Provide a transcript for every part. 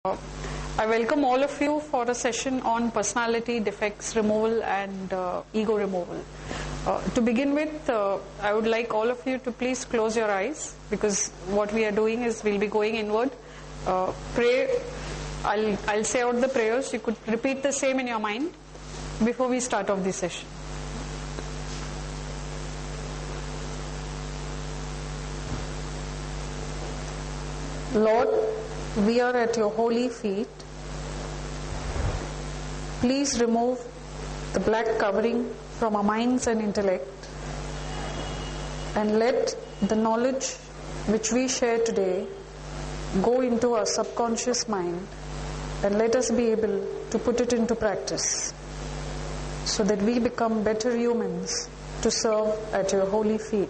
I welcome all of you for a session on personality defects removal and ego removal. To begin with, I would like all of you to please close your eyes, because what we are doing is we'll be going inward. Pray. I'll say out the prayers. You could repeat the same in your mind before we start off the session. Lord, we are at your holy feet. Please remove the black covering from our minds and intellect, and let the knowledge which we share today go into our subconscious mind, and let us be able to put it into practice so that we become better humans to serve at your holy feet.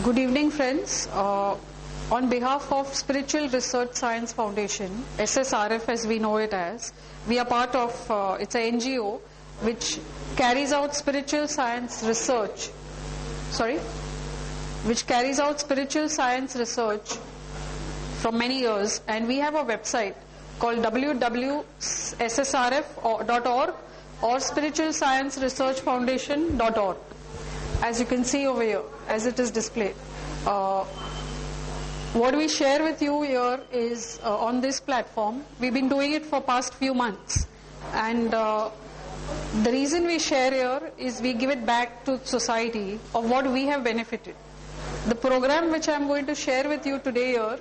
Good evening, friends. On behalf of Spiritual Research Science Foundation, SSRF as we know it as, we are part of, it's an NGO which carries out spiritual science research, which carries out spiritual science research from many years, and we have a website called www.ssrf.org or spiritualscienceresearchfoundation.org. as you can see over here, as it is displayed. What we share with you here is on this platform. We've been doing it for past few months, and the reason we share here is we give it back to society of what we have benefited. The program which I'm going to share with you today here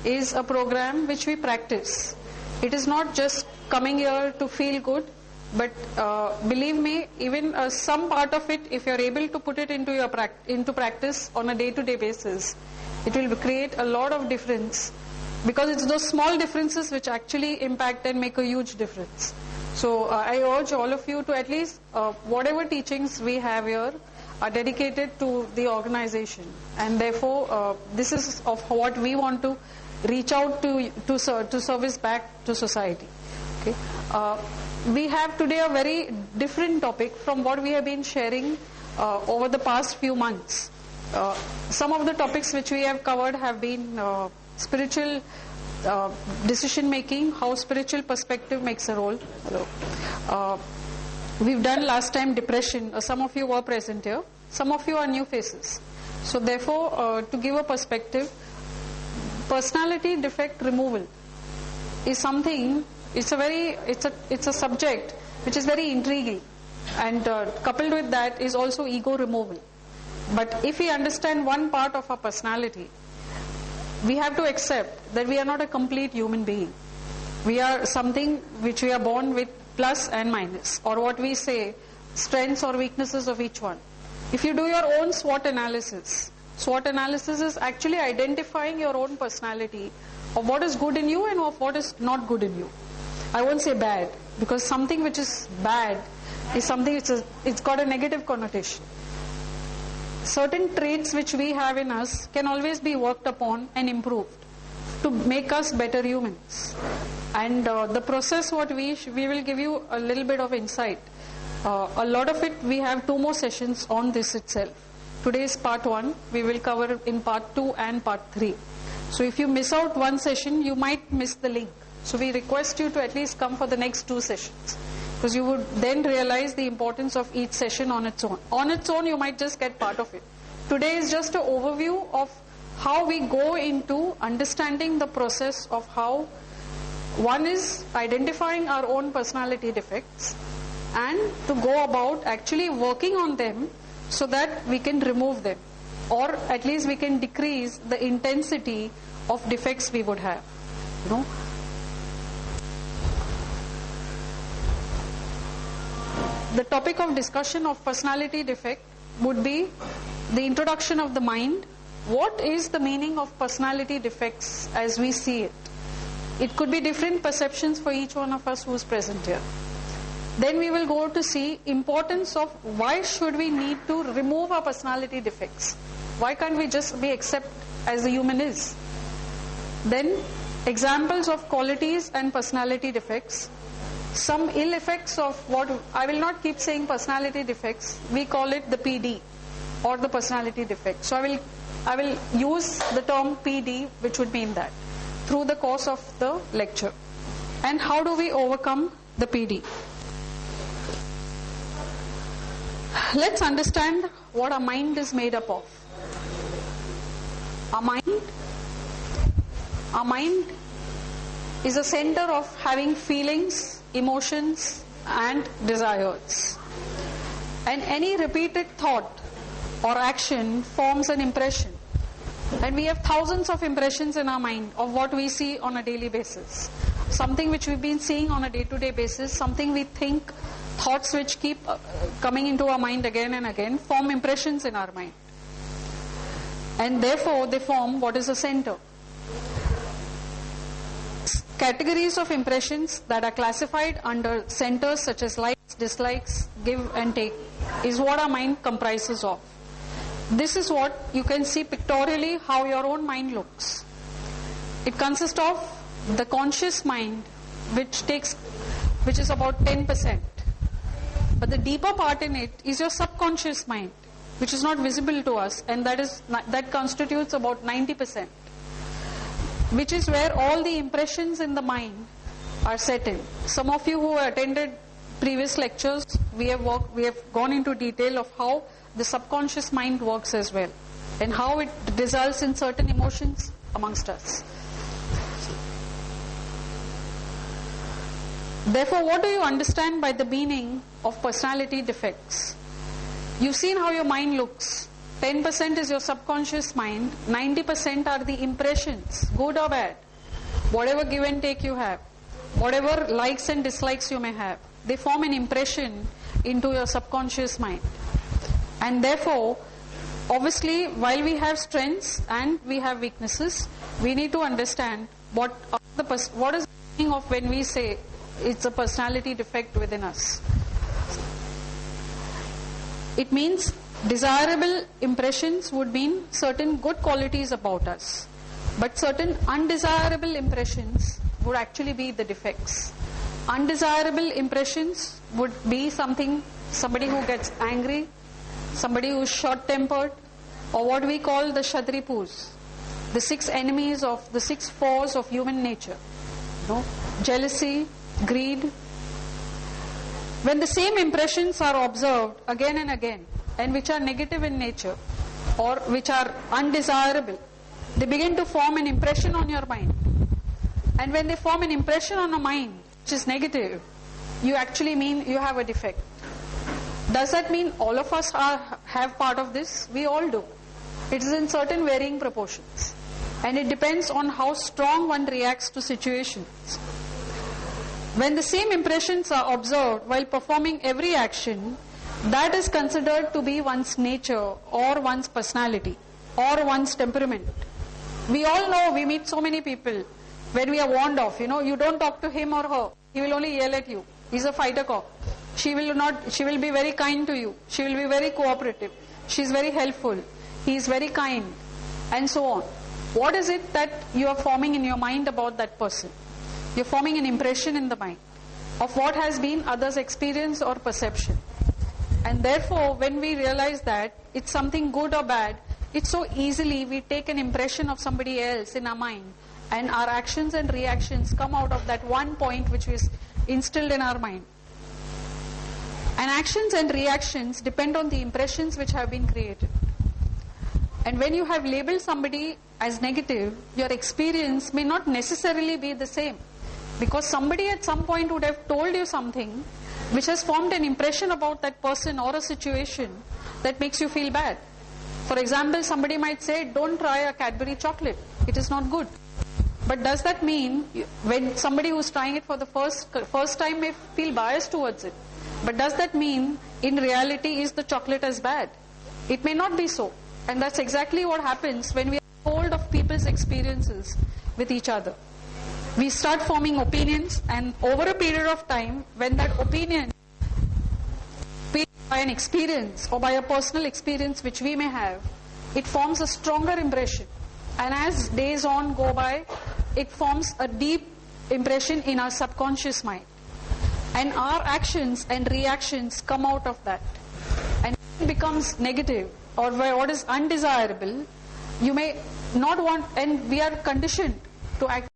is a program which we practice. It is not just coming here to feel good, but believe me, even some part of it, if you're able to put it into practice on a day-to-day basis, it will create a lot of difference, because it's those small differences which actually impact and make a huge difference. So I urge all of you to at least whatever teachings we have here are dedicated to the organization, and therefore this is of what we want to reach out to service back to society. Okay. We have today a very different topic from what we have been sharing over the past few months. Some of the topics which we have covered have been spiritual decision making, how spiritual perspective makes a role. We've done last time depression. Some of you were present here. Some of you are new faces. So therefore, to give a perspective, personality defect removal is something. It's a subject which is very intriguing, and coupled with that is also ego removal. But if we understand one part of our personality, we have to accept that we are not a complete human being. We are something which we are born with, plus and minus, or what we say, strengths or weaknesses of each one. If you do your own SWOT analysis is actually identifying your own personality of what is good in you and of what is not good in you. I won't say bad, because something which is bad is something it's got a negative connotation. Certain traits which we have in us can always be worked upon and improved to make us better humans. And the process, what we will give you a little bit of insight. A lot of it, we have 2 more sessions on this itself. Today is part 1. We will cover in part 2 and part 3. So if you miss out one session, you might miss the link. So we request you to at least come for the next 2 sessions, because you would then realize the importance of each session on its own. On its own, you might just get part of it. Today is just an overview of how we go into understanding the process of how one is identifying our own personality defects, and to go about actually working on them so that we can remove them, or at least we can decrease the intensity of defects we would have. The topic of discussion of personality defect would be the introduction of the mind. What is the meaning of personality defects as we see it? It could be different perceptions for each one of us who is present here. Then we will go to see importance of why should we need to remove our personality defects. Why can't we just be accept as the human is? Then examples of qualities and personality defects, some ill effects of what, I will not keep saying personality defects, we call it the PD or the personality defect. So I will use the term PD, which would mean that, through the course of the lecture. And how do we overcome the PD? Let's understand what our mind is made up of. Our mind is a center of having feelings, emotions and desires. And any repeated thought or action forms an impression. And we have thousands of impressions in our mind of what we see on a daily basis. Something which we've been seeing on a day-to-day basis, something we think, thoughts which keep coming into our mind again and again, form impressions in our mind. And therefore they form what is a center. Categories of impressions that are classified under centers such as likes, dislikes, give and take is what our mind comprises of. This is what you can see pictorially how your own mind looks. It consists of the conscious mind, which is about 10%. But the deeper part in it is your subconscious mind, which is not visible to us, and that constitutes about 90%, which is where all the impressions in the mind are set in. Some of you who attended previous lectures, we have gone into detail of how the subconscious mind works as well, and how it results in certain emotions amongst us. Therefore, what do you understand by the meaning of personality defects? You've seen how your mind looks. 10% is your subconscious mind, 90% are the impressions, good or bad. Whatever give and take you have, whatever likes and dislikes you may have, they form an impression into your subconscious mind. And therefore, obviously, while we have strengths and we have weaknesses, we need to understand what is the meaning of when we say it's a personality defect within us. It means desirable impressions would mean certain good qualities about us, but certain undesirable impressions would actually be the defects. Undesirable impressions would be somebody who gets angry, somebody who is short-tempered, or what we call the Shadripus, the 6 enemies of the 6 foes of human nature. Jealousy, greed. When the same impressions are observed again and again, and which are negative in nature, or which are undesirable, they begin to form an impression on your mind. And when they form an impression on a mind which is negative, you actually mean you have a defect. Does that mean all of us have part of this? We all do. It is in certain varying proportions. And it depends on how strong one reacts to situations. When the same impressions are observed while performing every action, that is considered to be one's nature or one's personality or one's temperament. We all know, we meet so many people when we are warned off, you don't talk to him or her, he will only yell at you. He's a fighter cop. She will be very kind to you. She will be very cooperative. She is very helpful. He is very kind, and so on. What is it that you are forming in your mind about that person? You're forming an impression in the mind of what has been others' experience or perception. And therefore, when we realize that it's something good or bad, it's so easily we take an impression of somebody else in our mind, and our actions and reactions come out of that one point which is instilled in our mind. And actions and reactions depend on the impressions which have been created. And when you have labeled somebody as negative, your experience may not necessarily be the same. Because somebody at some point would have told you something which has formed an impression about that person or a situation that makes you feel bad. For example, somebody might say, don't try a Cadbury chocolate. It is not good. But does that mean when somebody who's trying it for the first time may feel biased towards it? But does that mean in reality is the chocolate as bad? It may not be so. And that's exactly what happens when we are told of people's experiences with each other. We start forming opinions, and over a period of time, when that opinion by an experience or by a personal experience which we may have, it forms a stronger impression. And as days go by, it forms a deep impression in our subconscious mind. And our actions and reactions come out of that. And it becomes negative or what is undesirable, you may not want, and we are conditioned to act